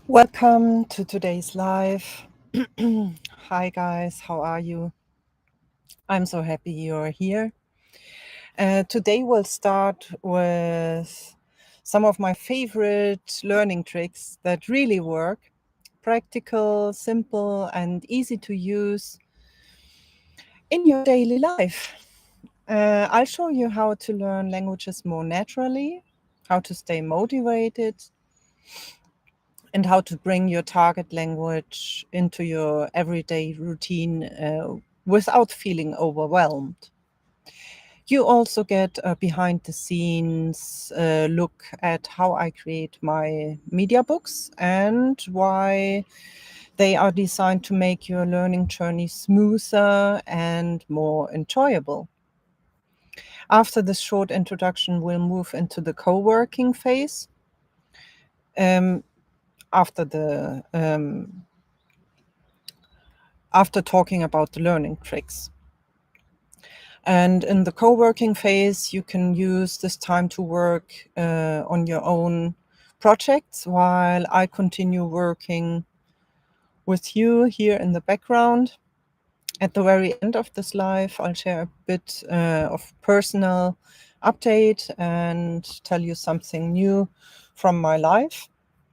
Welcome to today's live. Hi, guys, how are you? I'm so happy you're here. Today, we'll start with some of my favorite learning tricks that really work, practical, simple, and easy to use in your daily life. I'll show you how to learn languages more naturally, how to stay motivated, and how to bring your target language into your everyday routine without feeling overwhelmed. You also get a behind the scenes look at how I create my media books and why they are designed to make your learning journey smoother and more enjoyable. After this short introduction, we'll move into the co-working phase. Um, after the after talking about the learning tricks. And in the co-working phase, you can use this time to work on your own projects while I continue working with you here in the background. At the very end of this live, I'll share a bit of personal update and tell you something new from my life.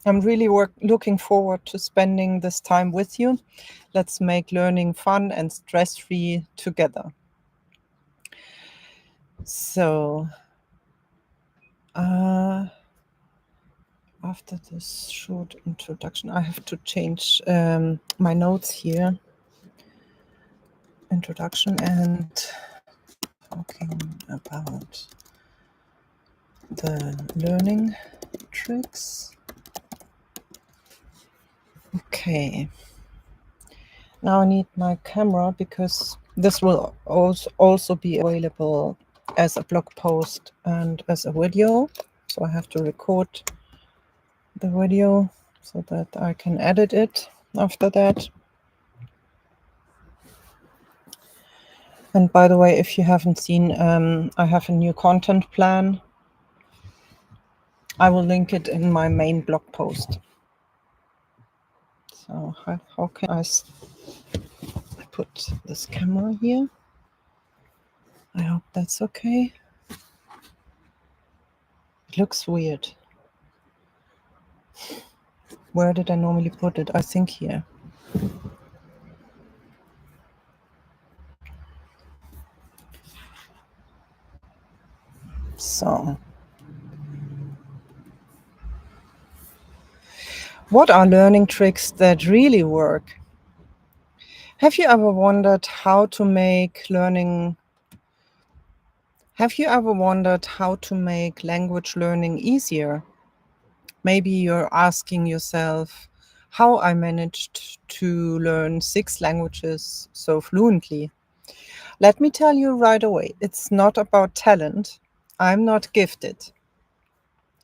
I'm really looking forward to spending this time with you. Let's make learning fun and stress-free together. So, after this short introduction, I have to change my notes here. Introduction and talking about the learning tricks. Okay. Now I need my camera because this will also be available as a blog post and as a video. So I have to record the video so that I can edit it after that. And by the way, if you haven't seen, I have a new content plan. I will link it in my main blog post. So how can I put this camera here? I hope that's okay. It looks weird. Where did I normally put it? I think here. So, what are learning tricks that really work? Have you ever wondered how to make language learning easier? Maybe you're asking yourself how I managed to learn 6 languages so fluently. Let me tell you right away, it's not about talent. I'm not gifted.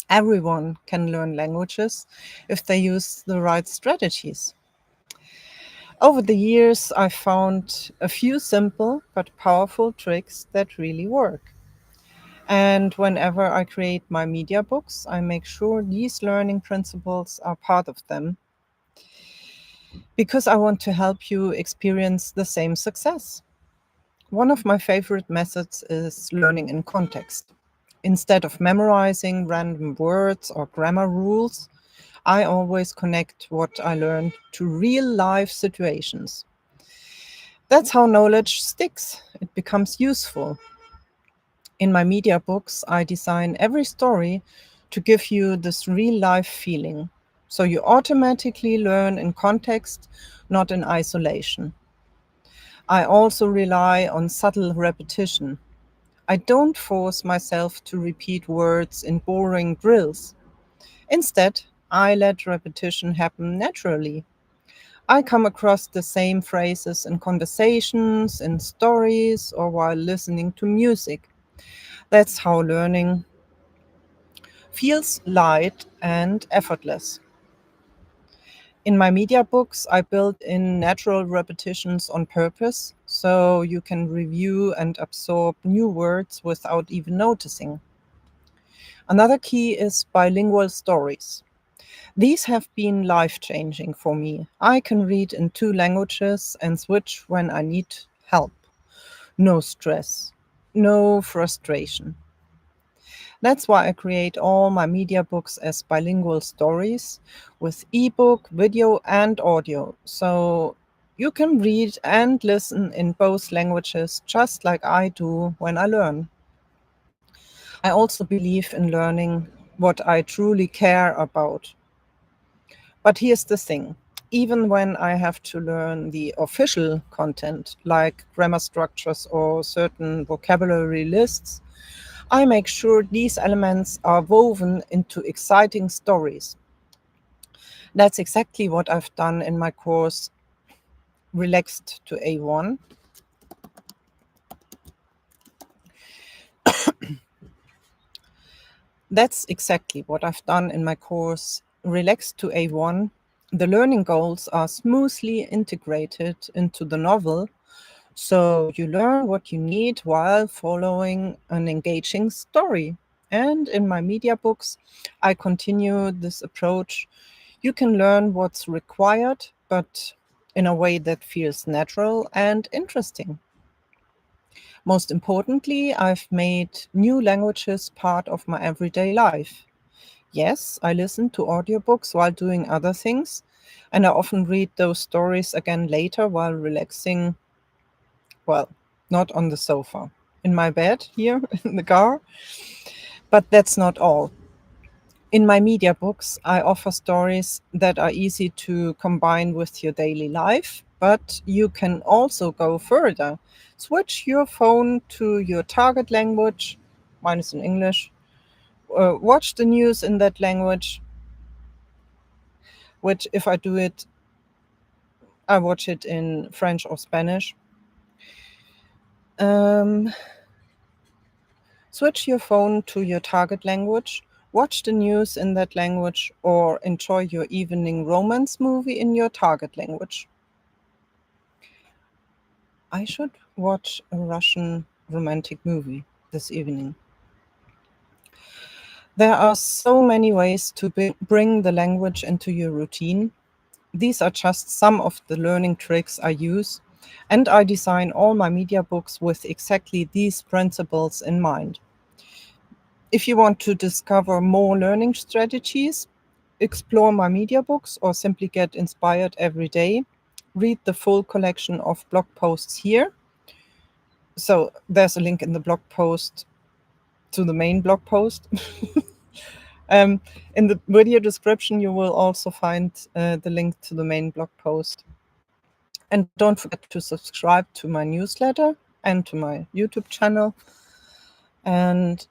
Everyone can learn languages if they use the right strategies. Over the years, I found a few simple but powerful tricks that really work. And whenever I create my media books, I make sure these learning principles are part of them because I want to help you experience the same success. One of my favorite methods is learning in context. Instead of memorizing random words or grammar rules, I always connect what I learned to real life situations. That's how knowledge sticks. It becomes useful. In my media books, I design every story to give you this real life feeling. So you automatically learn in context, not in isolation. I also rely on subtle repetition. I don't force myself to repeat words in boring drills. Instead, I let repetition happen naturally. I come across the same phrases in conversations, in stories, or while listening to music. That's how learning feels light and effortless. In my media books, I build in natural repetitions on purpose so you can review and absorb new words without even noticing. Another key is bilingual stories. These have been life-changing for me. I can read in two languages and switch when I need help. No stress, no frustration. That's why I create all my media books as bilingual stories with ebook, video, and audio. So you can read and listen in both languages just like I do when I learn. I also believe in learning what I truly care about. But here's the thing. Even when I have to learn the official content, like grammar structures or certain vocabulary lists, I make sure these elements are woven into exciting stories. That's exactly what I've done in my course Relaxed to A1. That's exactly what I've done in my course Relaxed to A1. The learning goals are smoothly integrated into the novel, so you learn what you need while following an engaging story. And in my media books, I continue this approach. You can learn what's required, but in a way that feels natural and interesting. Most importantly, I've made new languages part of my everyday life. Yes, I listen to audiobooks while doing other things, and I often read those stories again later while relaxing. Well, not on the sofa, in my bed here in the car. But that's not all. In my media books, I offer stories that are easy to combine with your daily life, but you can also go further. Switch your phone to your target language, mine is in English, watch the news in that language, which if I do it, I watch it in French or Spanish. Um, Switch your phone to your target language, watch the news in that language, or enjoy your evening romance movie in your target language. I should watch a Russian romantic movie this evening. There are so many ways to bring the language into your routine. These are just some of the learning tricks I use, and I design all my media books with exactly these principles in mind. If you want to discover more learning strategies, explore my media books, or simply get inspired every day, read the full collection of blog posts here. So there's a link in the blog post to the main blog post. um, in the video description, you will also find the link to the main blog post. And don't forget to subscribe to my newsletter and to my YouTube channel. And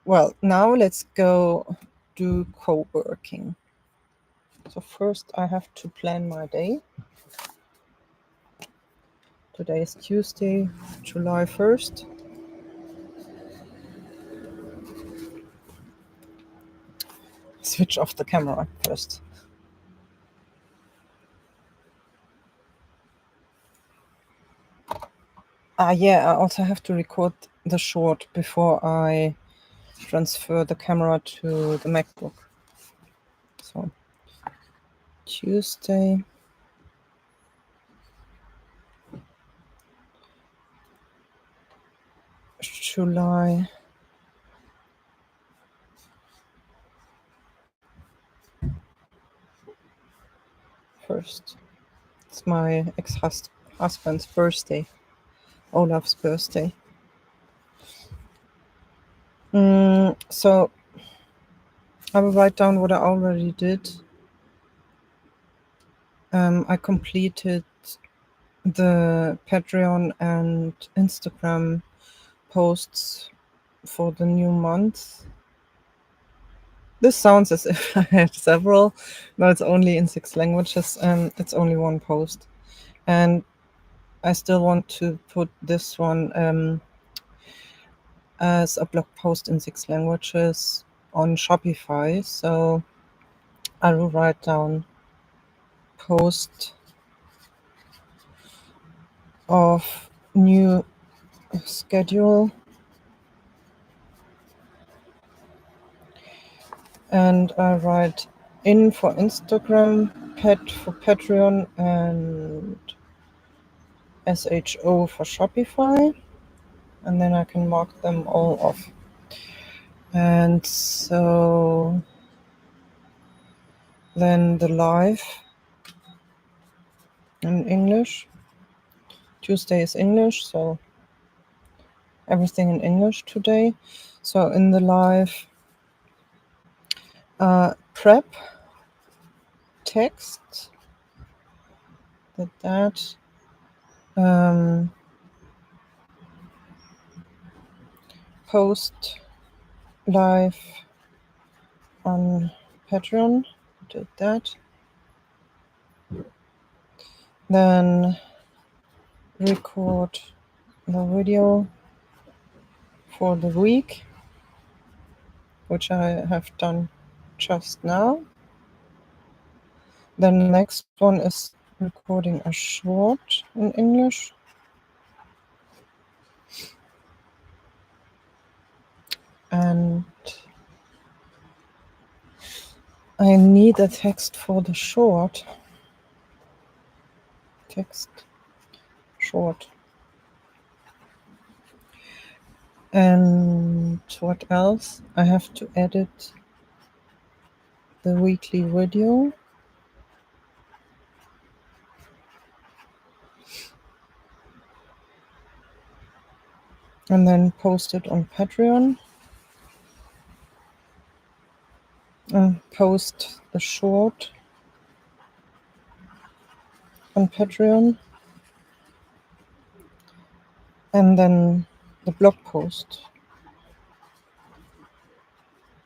well, now let's go do co-working. So first I have to plan my day. Today is Tuesday, July 1st. Switch off the camera first. Yeah, I also have to record the short before I transfer the camera to the MacBook. So Tuesday, July 1st. It's my ex-husband's birthday, Olaf's birthday. So I will write down what I already did. I completed the Patreon and Instagram posts for the new month. This sounds as if I had several. No, it's only in 6 languages and it's only one post. And I still want to put this one as a blog post in 6 languages on Shopify. So I will write down post of new schedule, and I write In for Instagram, pet for Patreon, and SHO for Shopify. And then I can mark them all off. And so then the live in English. Tuesday is English, so everything in English today. So in the live, prep text, did that. Post live on Patreon, did that. Then record the video for the week, which I have done just now. Then the next one is recording a short in English. And I need a text for the short. Text short. And what else? I have to edit the weekly video. And then post it on Patreon. And post the short on Patreon. And then the blog post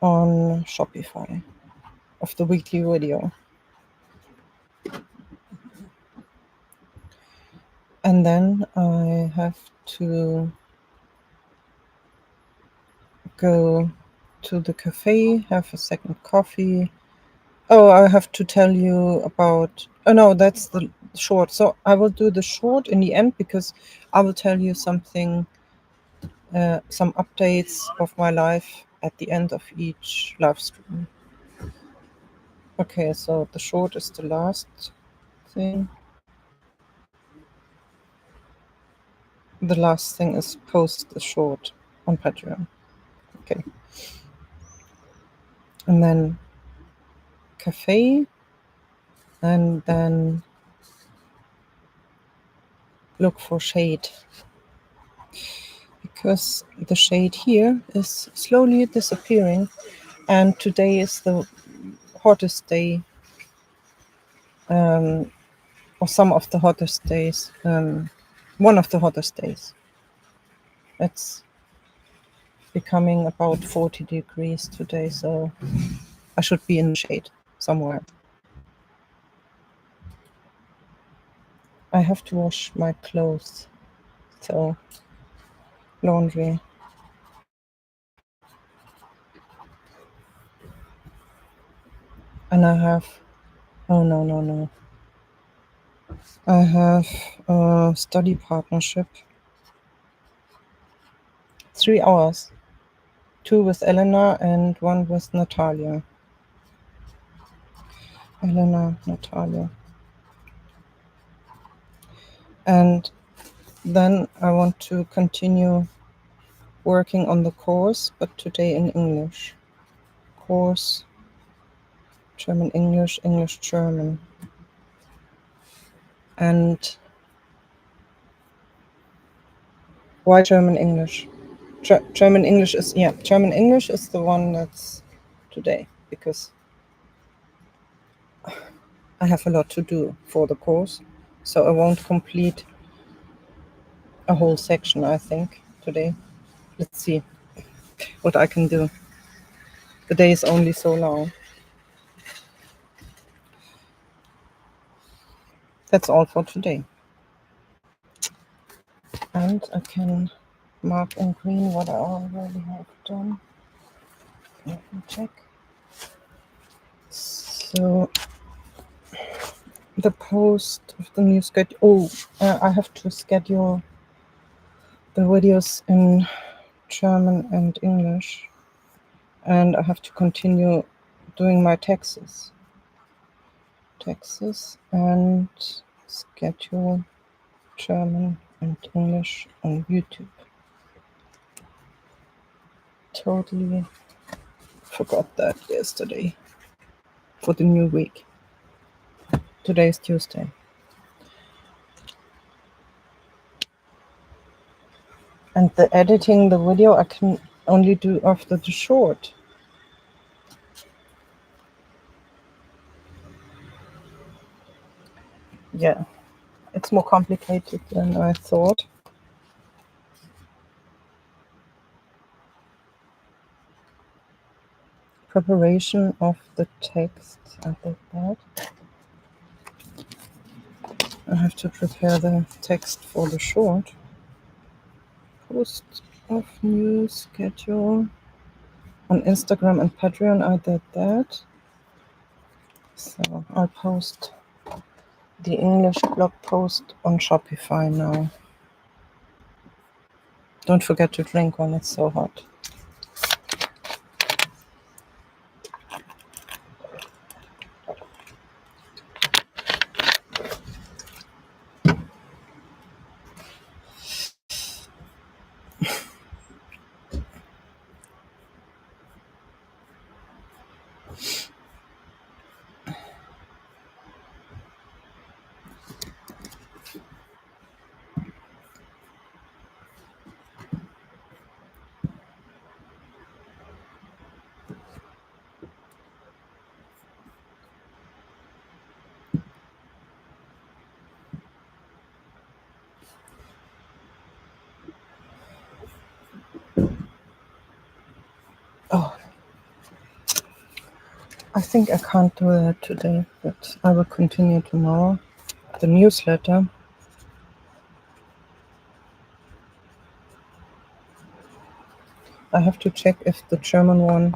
on Shopify of the weekly video. And then I have to go to the cafe, have a second coffee. Oh, I have to tell you about... Oh, no, that's the short. So I will do the short in the end because I will tell you something, some updates of my life at the end of each live stream. Okay, so the short is the last thing. The last thing is post the short on Patreon. Okay. And then cafe, and then look for shade, because the shade here is slowly disappearing, and today is the hottest day, or some of the hottest days, one of the hottest days. It's becoming about 40 degrees today, so I should be in the shade somewhere. I have to wash my clothes, so laundry. And I have, oh no, I have a study partnership, 3 hours, 2 with Elena and 1 with Natalia. Elena, Natalia. And then I want to continue working on the course, but today in English. Course, German, English, English, German. And why German, English? German, English is, yeah, German, English is the one that's today, because I have a lot to do for the course. So I won't complete a whole section, I think, today. Let's see what I can do. The day is only so long. That's all for today. And I can mark in green what I already have done. Let me check. So the post of the new schedule. Oh, I have to schedule the videos in German and English. And I have to continue doing my taxes. Texas and schedule German and English on YouTube. Totally forgot that yesterday for the new week. Today is Tuesday. And the editing the video I can only do after the short. Yeah, it's more complicated than I thought. Preparation of the text. I did that. I have to prepare the text for the short. Post of new schedule on Instagram and Patreon. I did that. So I'll post the English blog post on Shopify now. Don't forget to drink when it's so hot. Oh, I think I can't do that today, but I will continue tomorrow. The newsletter. I have to check if the German one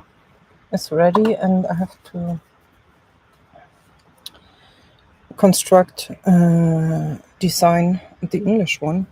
is ready, and I have to construct, design the English one.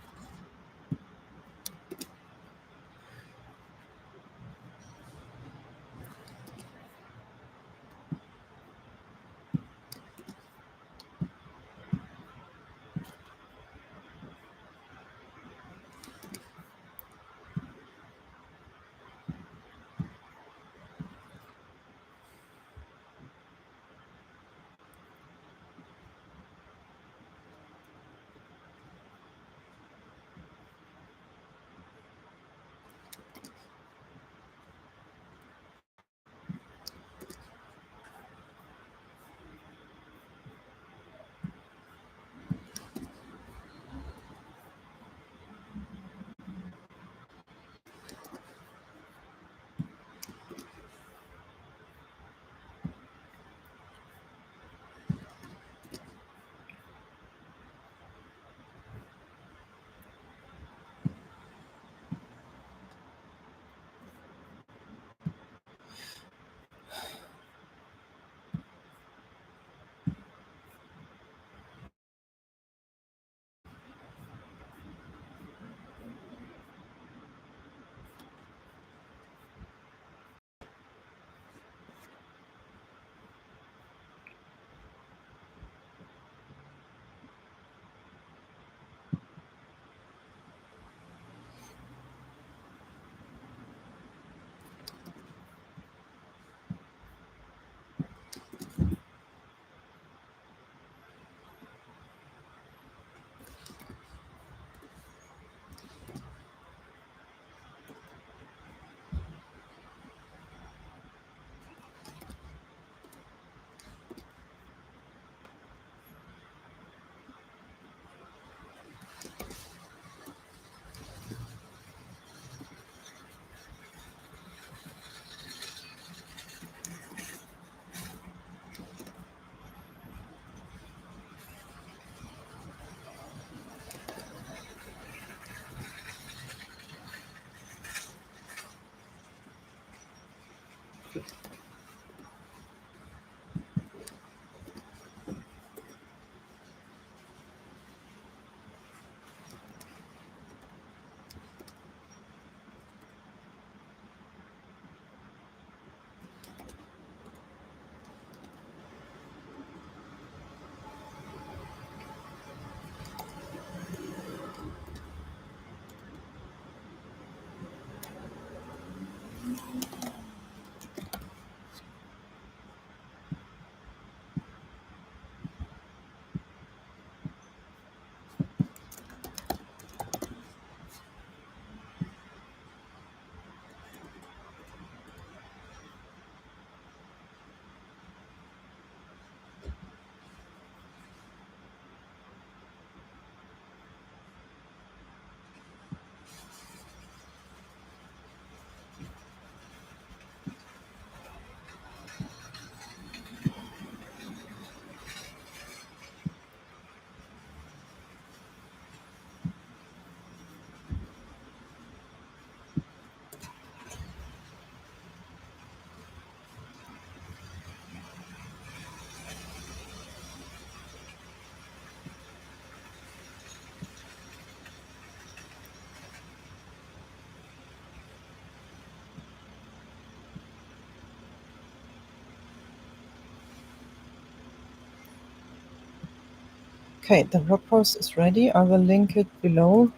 Okay, the blog post is ready. I will link it below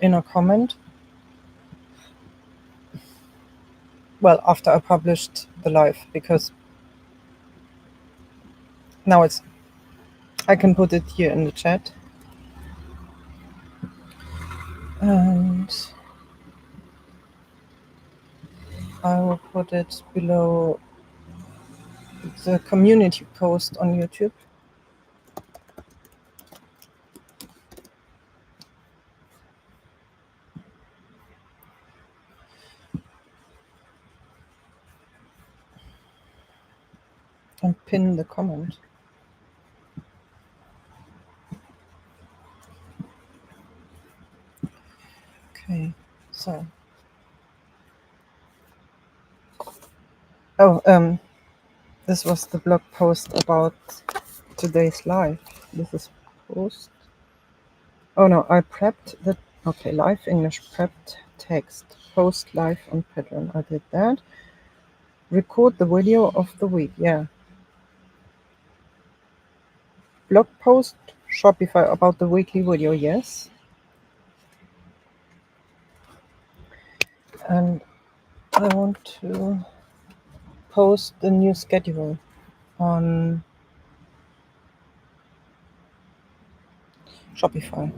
in a comment. Well, after I published the live, because now I can put it here in the chat. And I will put it below the community post on YouTube. And pin the comment. Okay, so. Oh, this was the blog post about today's live. This is post. Oh no, I prepped the. Okay, live English prepped text. Post live on pattern. I did that. Record the video of the week. Yeah. Blog post Shopify about the weekly video. Yes. And I want to post the new schedule on Shopify.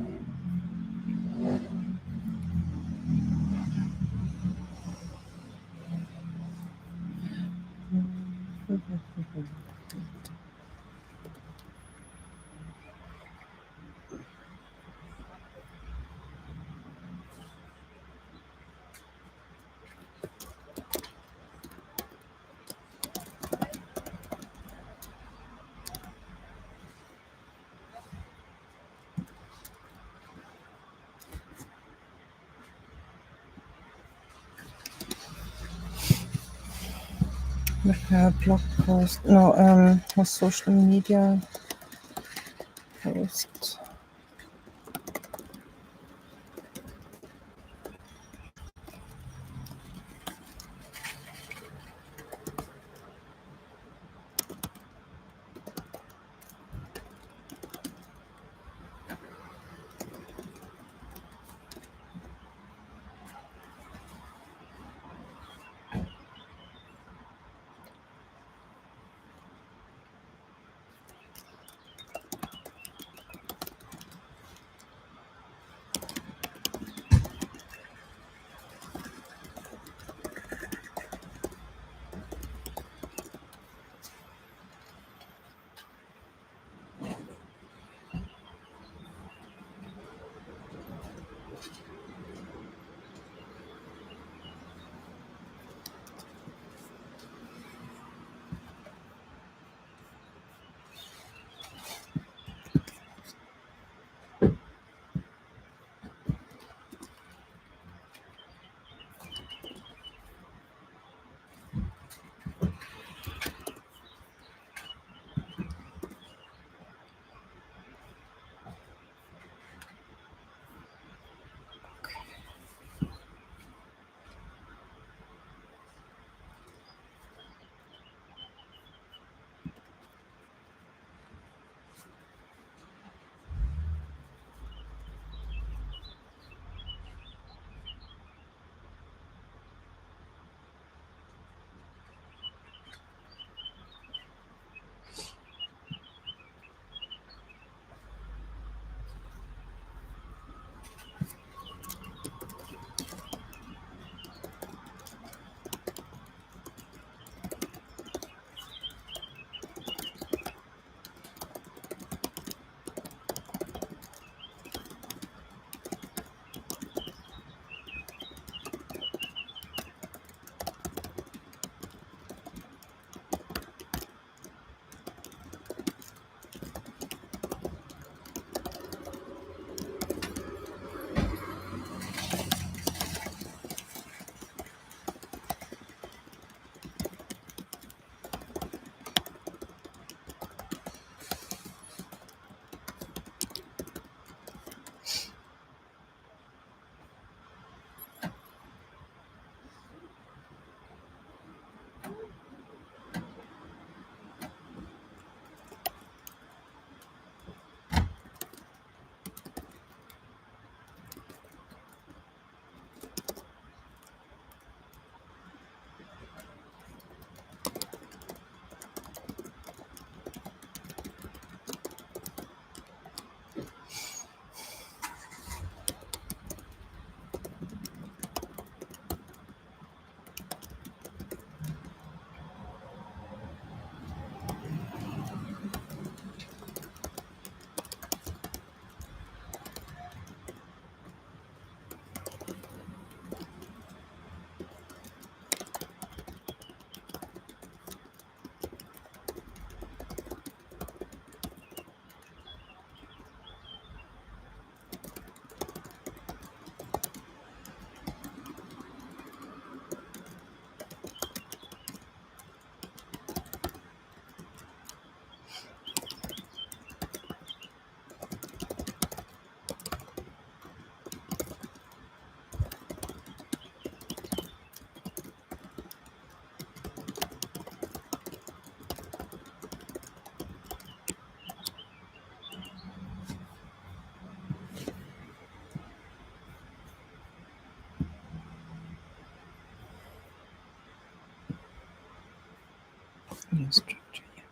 Blog post. No, a social media post. New structure. Yeah.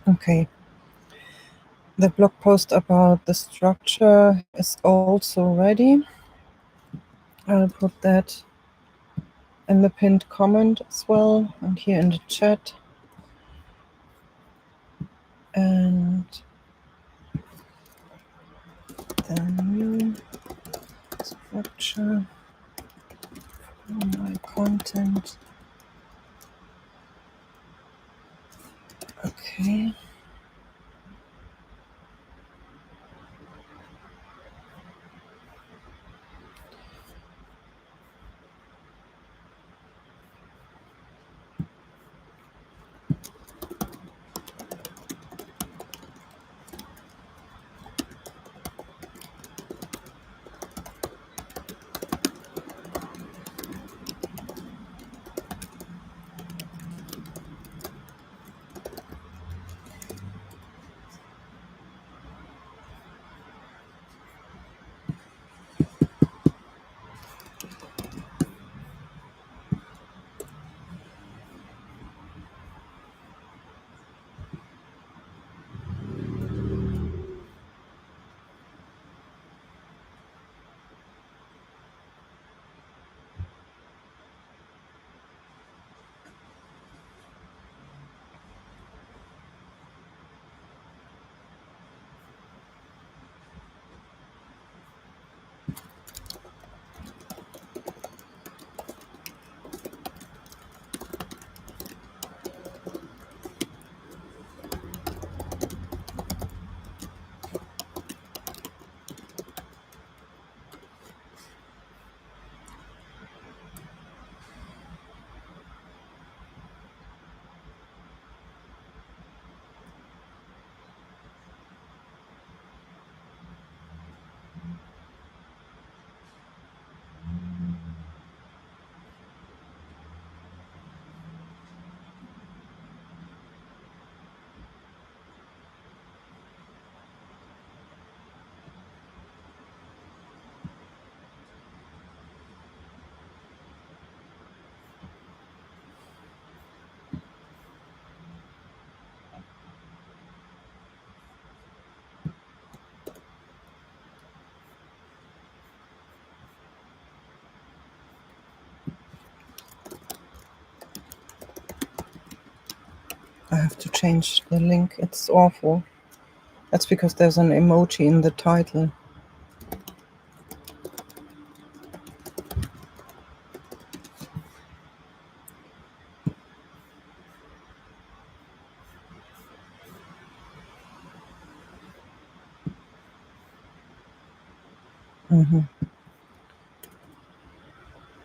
Okay. The blog post about the structure is also ready. I'll put that in the pinned comment as well and here in the chat. And the new structure for my content. Okay. I have to change the link. It's awful. That's because there's an emoji in the title.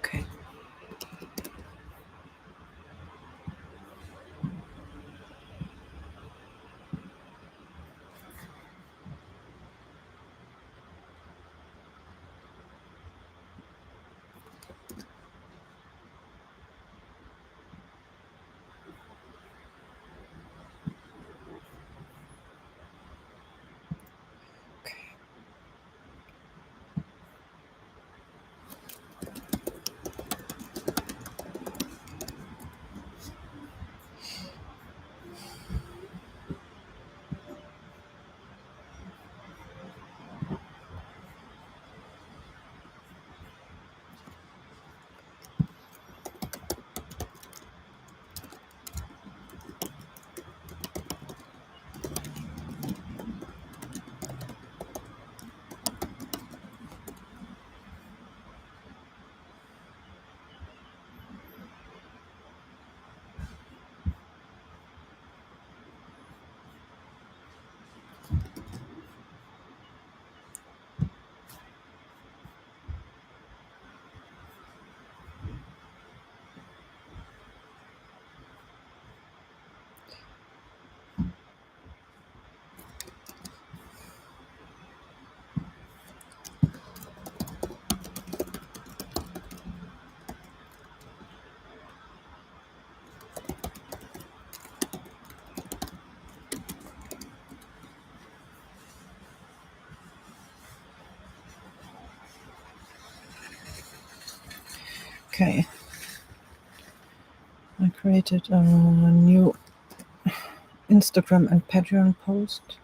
Okay. Okay. I created a new Instagram and Patreon post.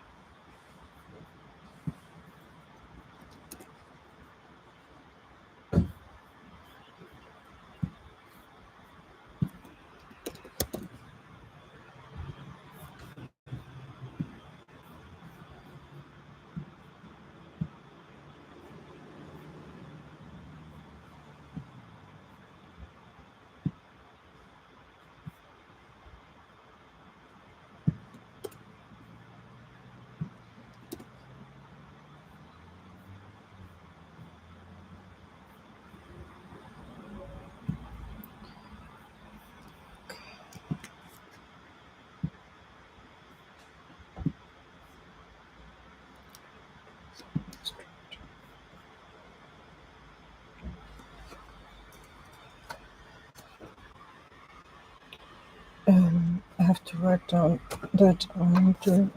I have to write down that I'm doing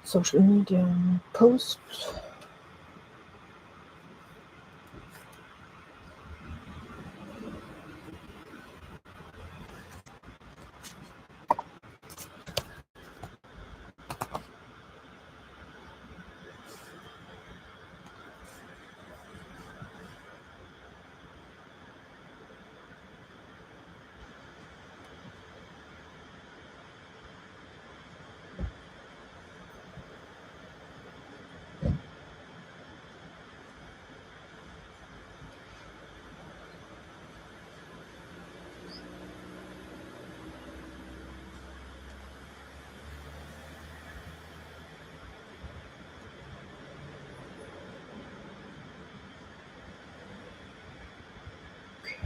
social media post. Okay.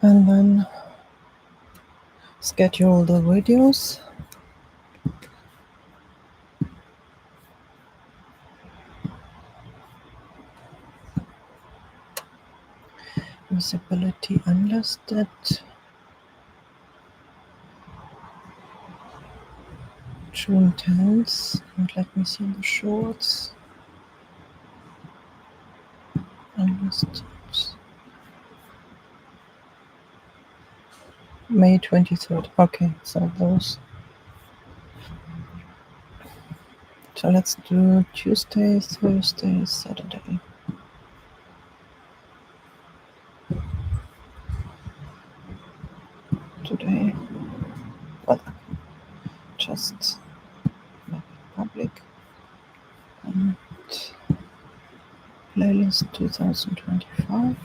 And then schedule the videos. Visibility unlisted. June 10th. And let me see the shorts. Unlisted. May 23rd. Okay, so those. So let's do Tuesday, Thursday, Saturday. Today. Well, just make it public. And playlist 2025.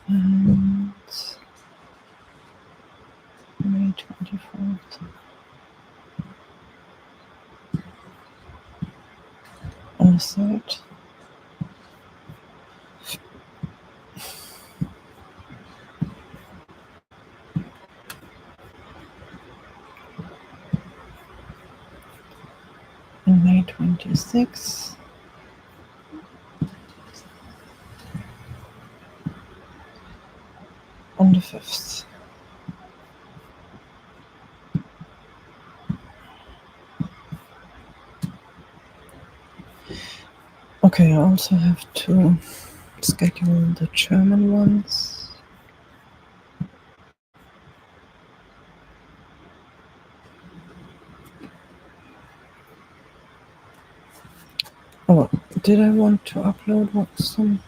And May 24th. On the 3rd. And May 26th. On the 5th. Okay, I also have to schedule the German ones. Did I want to upload some?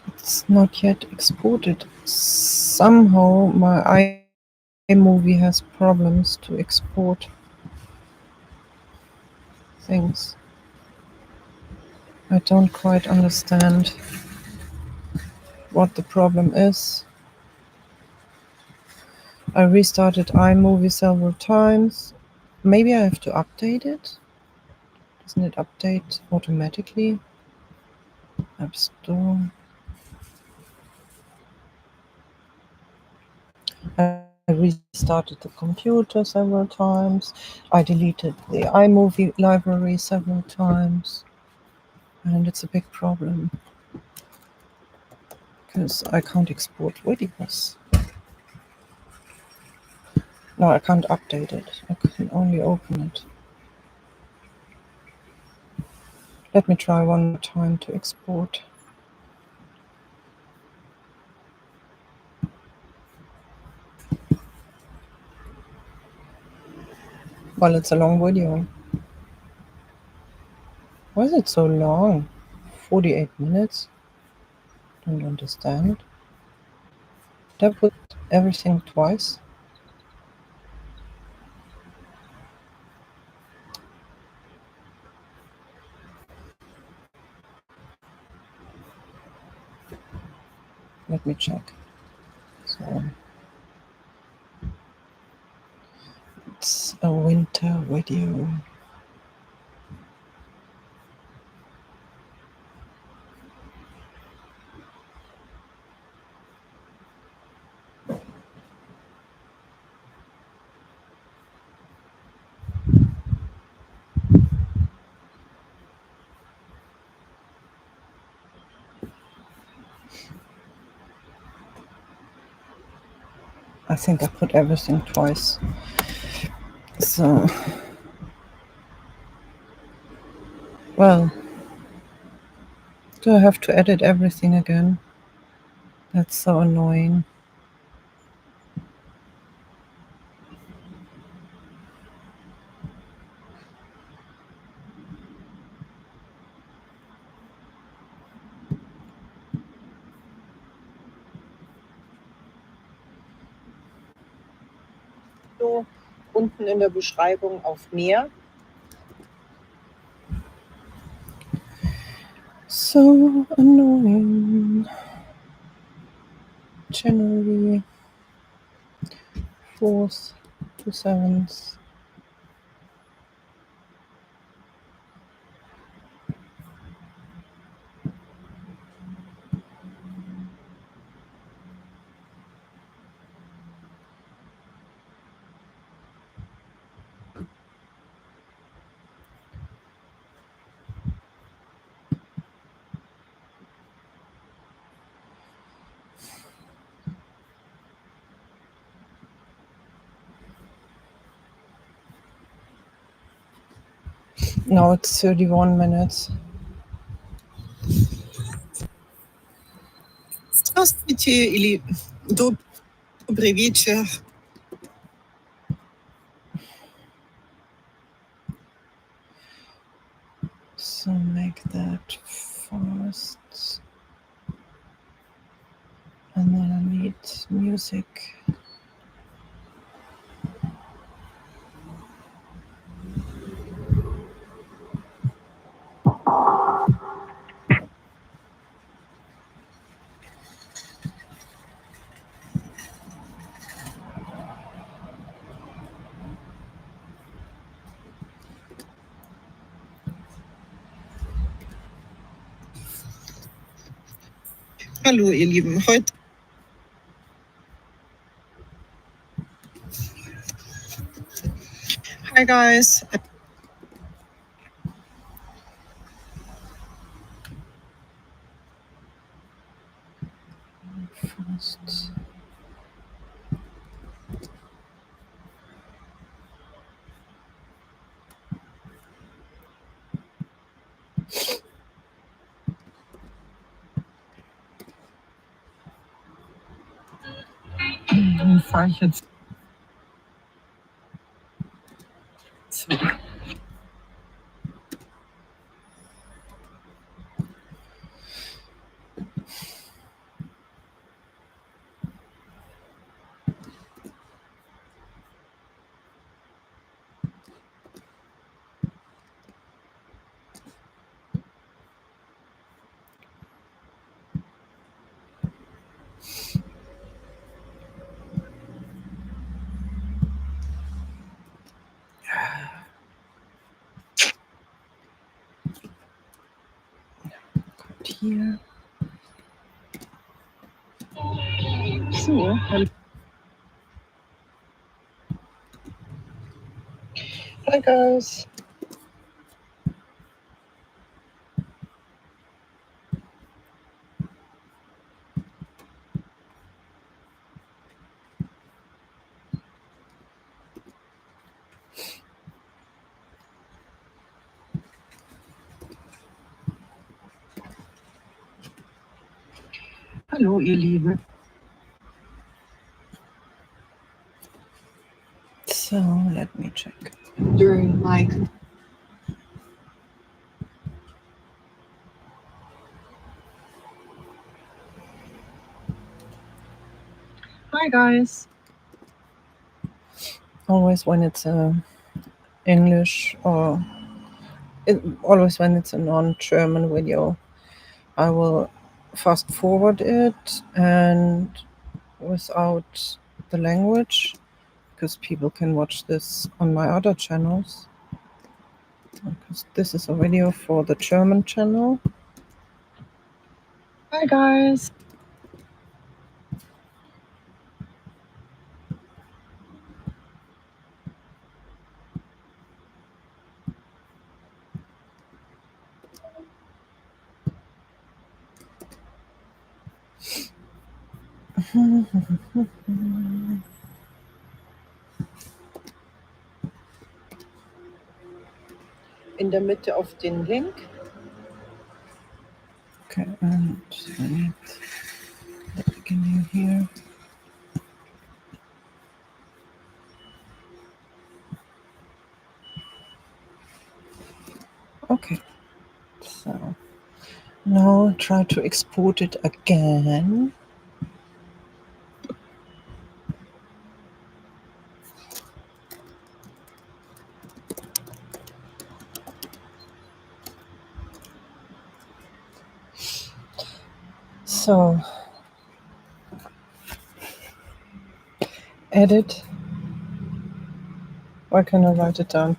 It's not yet exported. Somehow my iMovie has problems to export things. I don't quite understand what the problem is. I restarted iMovie several times. Maybe I have to update it? Doesn't it update automatically? App Store. I restarted the computer several times. I deleted the iMovie library several times. And it's a big problem because I can't export videos. No, I can't update it. I can only open it. Let me try one more time to export. Well, it's a long video. Why is it so long? 48 minutes? Don't understand. Did I put everything twice? Let me check. So it's a winter video. I think I put everything twice. So, well, do I have to edit everything again? That's so annoying. Unten in der Beschreibung auf mehr. So annoying. January 4th to 7th. Now it's 31 minutes. Здравствуйте или добрый вечер. So make that fast. And then I need music. Hallo ihr Lieben, heute. Hi guys. Fast. Dann fahre ich jetzt zurück. here. So, hi guys. Hallo, ihr Lieben. So, let me check. During like hi guys. Always when it's English or always when it's a non-German video, I will fast forward it and without the language, because people can watch this on my other channels. Because this is a video for the German channel. Hi guys. In der Mitte auf den Link. Okay, and I need the beginning here. Okay, so now try to export it again. So edit. Why can I write it down?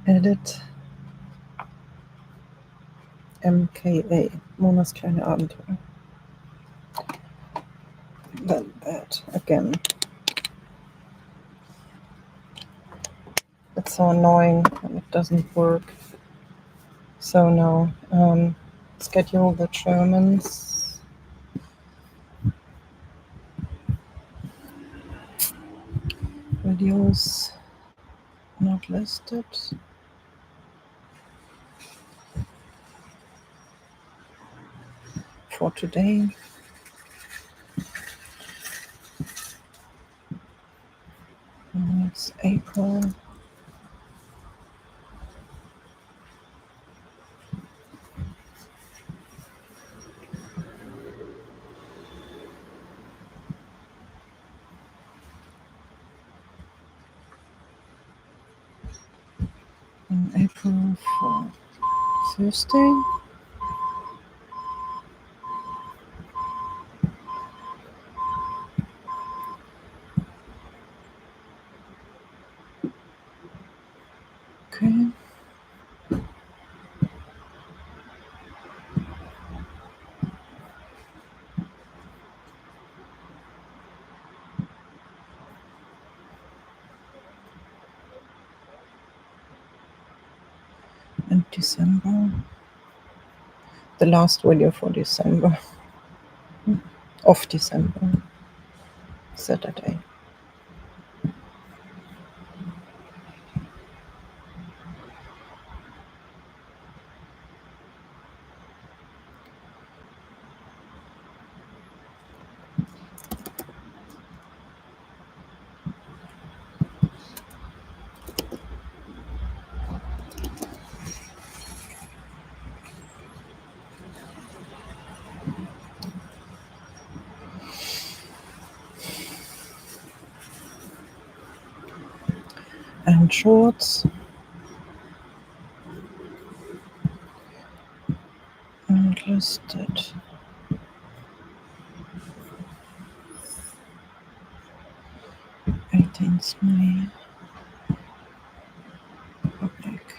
Edit. MKA. Monas kleine Abenteuer. Then that again. It's so annoying when it doesn't work. So now schedule the Germans. Videos not listed. For today. And it's April. In April for Thursday. Okay. And December. The last video for December. Of December. Saturday. And shorts. And listed. 18th May. Public.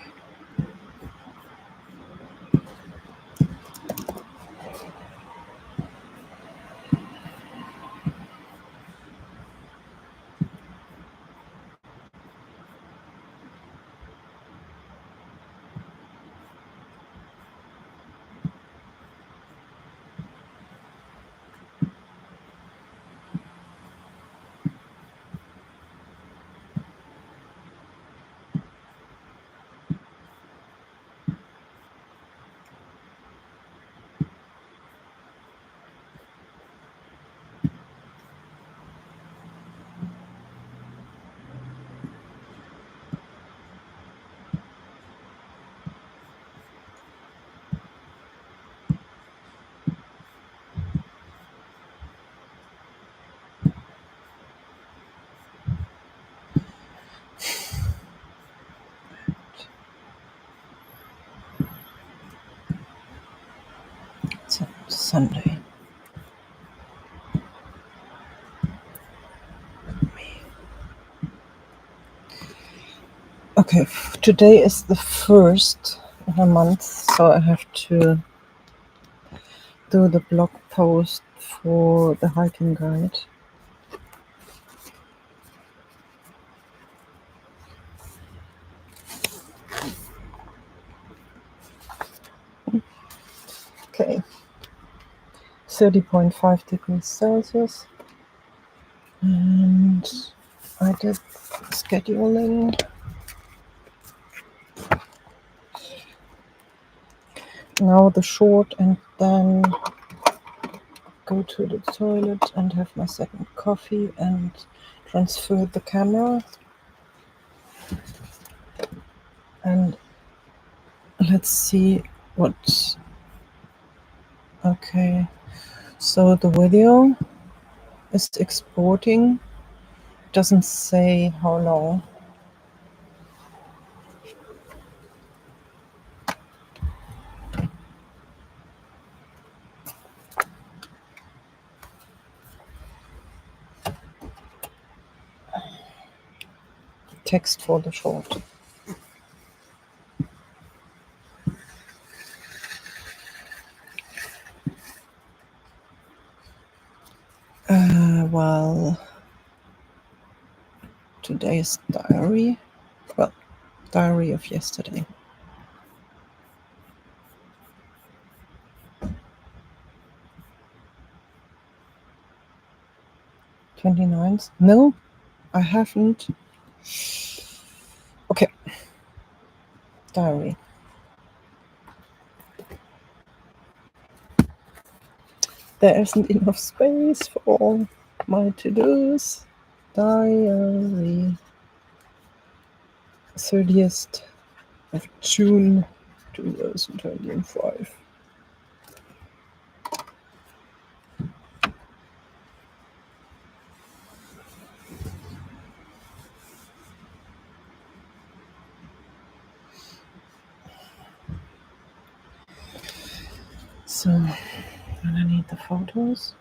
Sunday. Okay, today is the first in a month, so I have to do the blog post for the hiking guide. Okay, 30.5 degrees Celsius. And I did scheduling. Now the short, and then go to the toilet and have my second coffee and transfer the camera. And let's see what. Okay, so the video is exporting. Doesn't say how long. Text for the short. Well, today's diary. Well, diary of yesterday. 29th? No, I haven't. Okay. Diary. There isn't enough space for all my to-dos. Diary. 30th of June 2025. So, and I need the photos.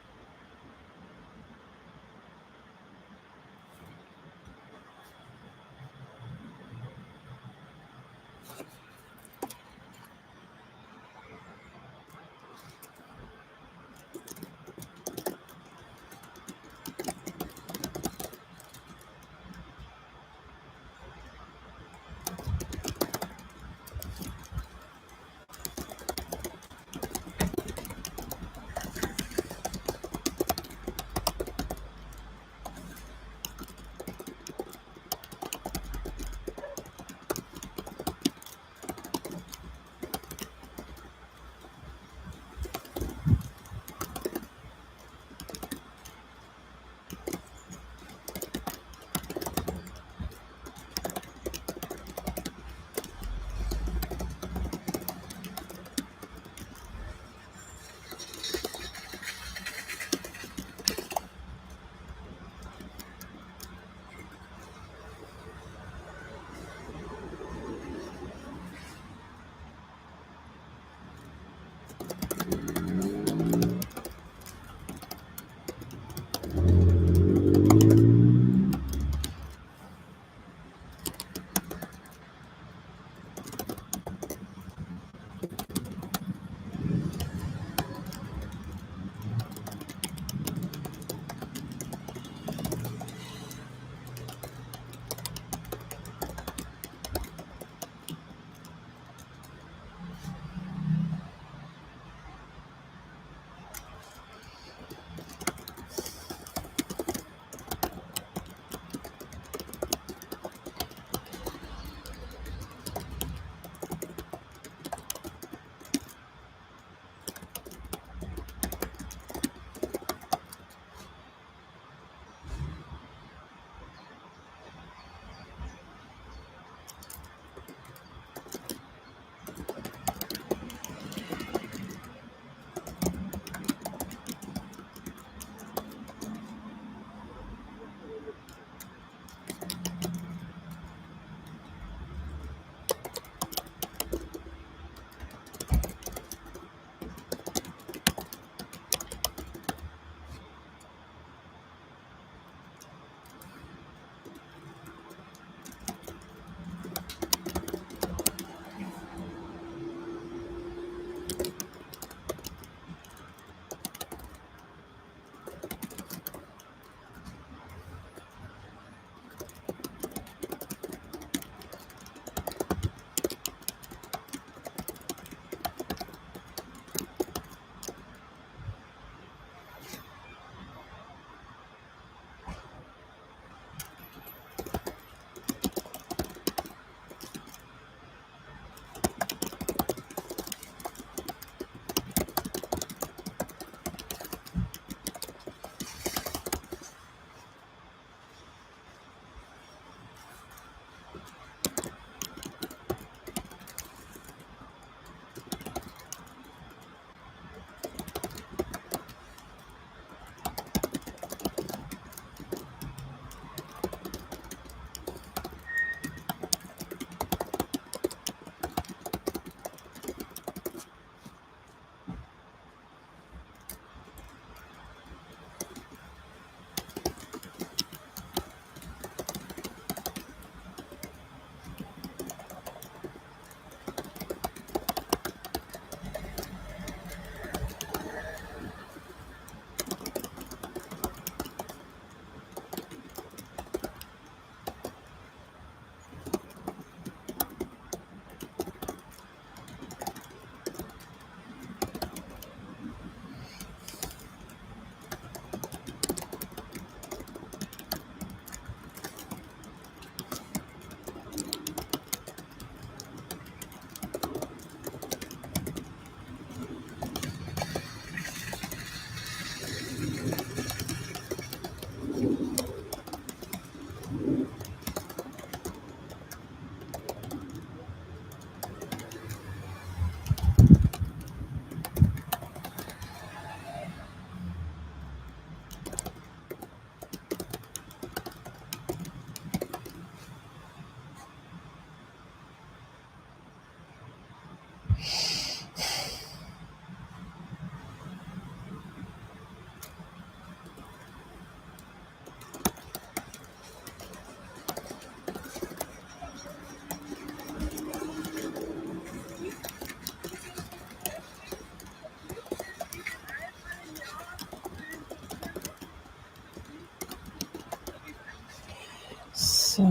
So,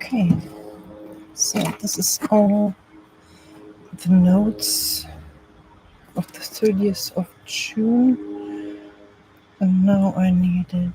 okay. So this is all the notes of the 30th of June. And now I need it.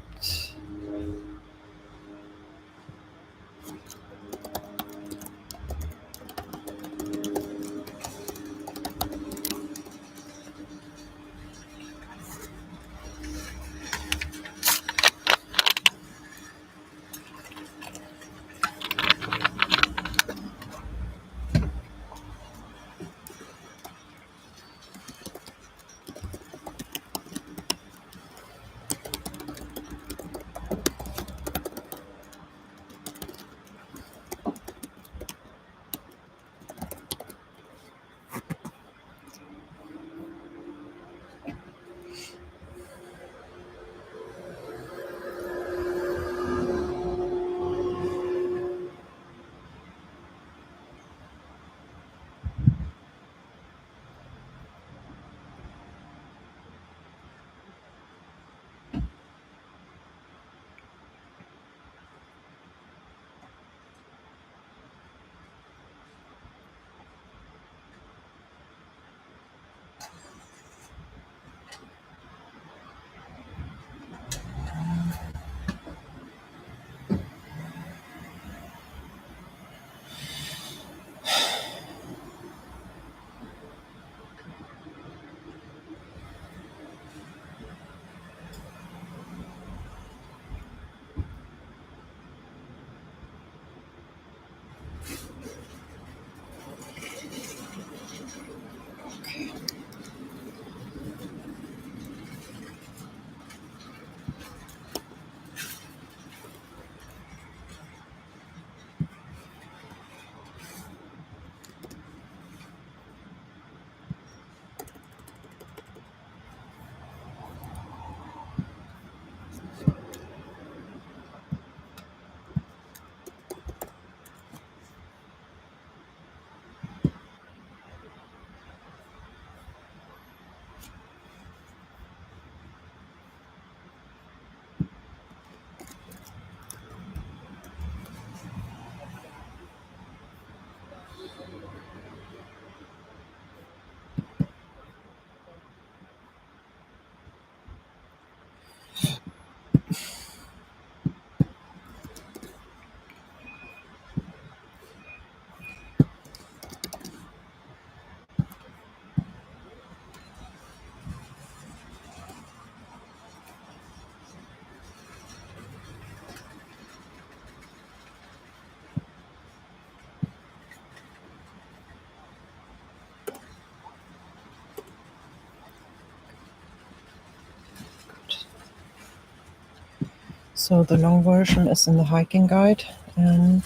So the long version is in the hiking guide, and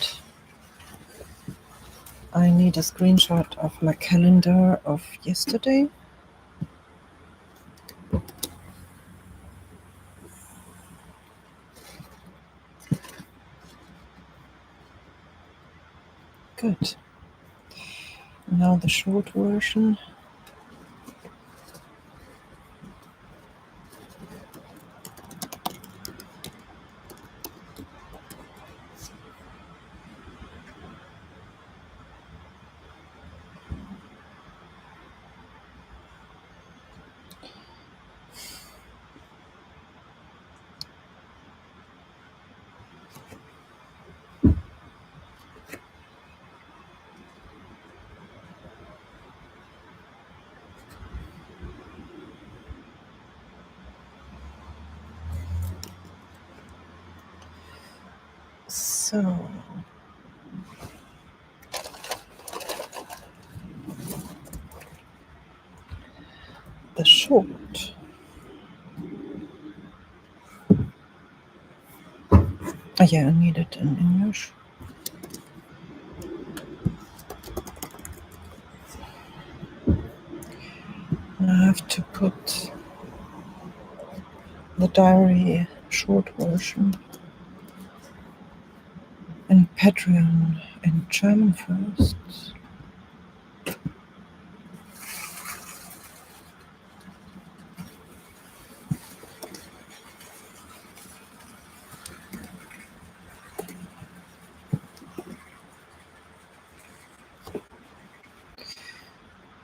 I need a screenshot of my calendar of yesterday. Good. Now the short version. So, the short. Yeah, I need it in English. I have to put the diary short version in Patreon in German first.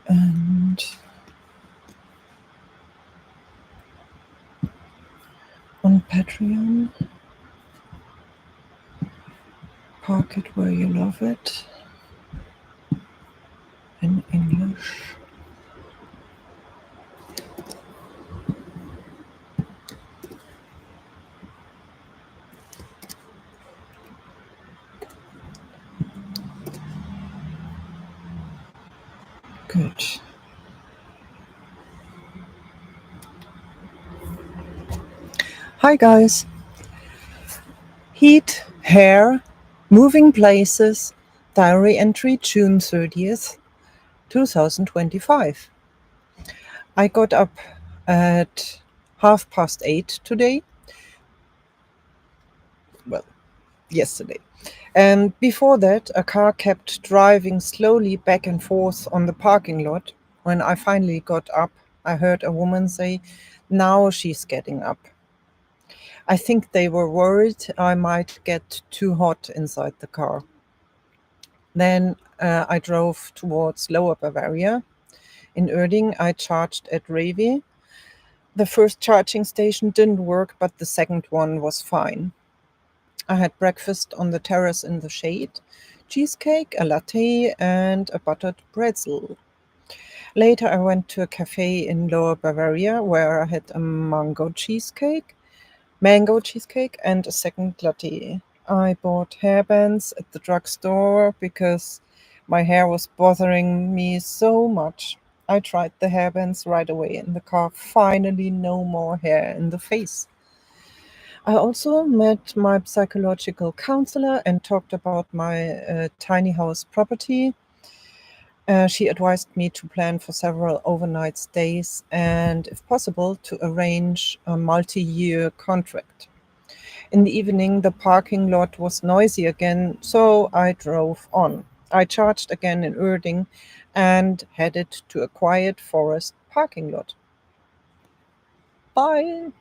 And on Patreon, park it where you love it in English. Good. Hi guys. Heat, hair, moving places, diary entry June 30th, 2025. I got up at 8:30 today. Well, yesterday. And before that, a car kept driving slowly back and forth on the parking lot. When I finally got up, I heard a woman say, "Now she's getting up." I think they were worried I might get too hot inside the car. Then I drove towards Lower Bavaria. In Erding, I charged at Rewe. The first charging station didn't work, but the second one was fine. I had breakfast on the terrace in the shade, cheesecake, a latte, and a buttered pretzel. Later, I went to a cafe in Lower Bavaria where I had a mango cheesecake, and a second latte. I bought hairbands at the drugstore because my hair was bothering me so much. I tried the hairbands right away in the car. Finally, no more hair in the face. I also met my psychological counselor and talked about my tiny house property. She advised me to plan for several overnight stays and, if possible, to arrange a multi year contract. In the evening, the parking lot was noisy again, so I drove on. I charged again in Erding and headed to a quiet forest parking lot. Bye!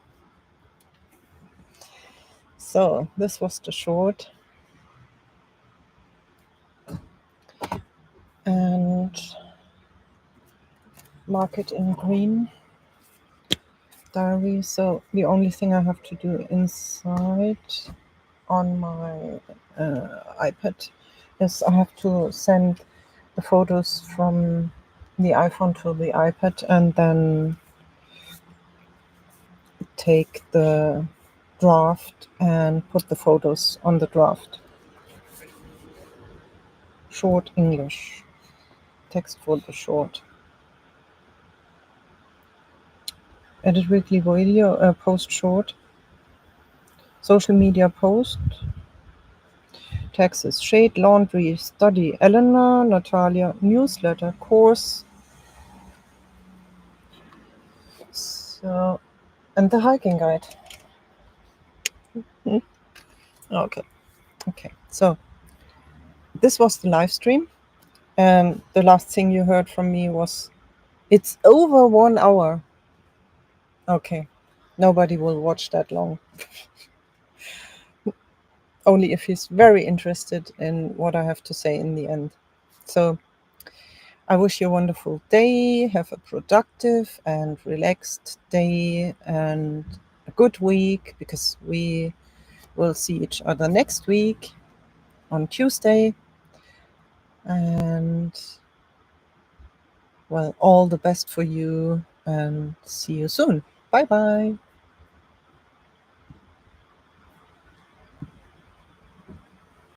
So, this was the short. And mark it in green. Diary. So, the only thing I have to do inside on my iPad is I have to send the photos from the iPhone to the iPad and then take the draft and put the photos on the draft. Short English. Text for the short. Edit weekly video, post short. Social media post. Taxes, shade, laundry, study, Eleanor, Natalia, newsletter, course. So, and the hiking guide. Okay. Okay. So, this was the live stream. And the last thing you heard from me was, it's over 1 hour. Okay. Nobody will watch that long. Only if he's very interested in what I have to say in the end. So, I wish you a wonderful day. Have a productive and relaxed day and a good week, because we will see each other next week on Tuesday. And, well, all the best for you and see you soon. Bye bye.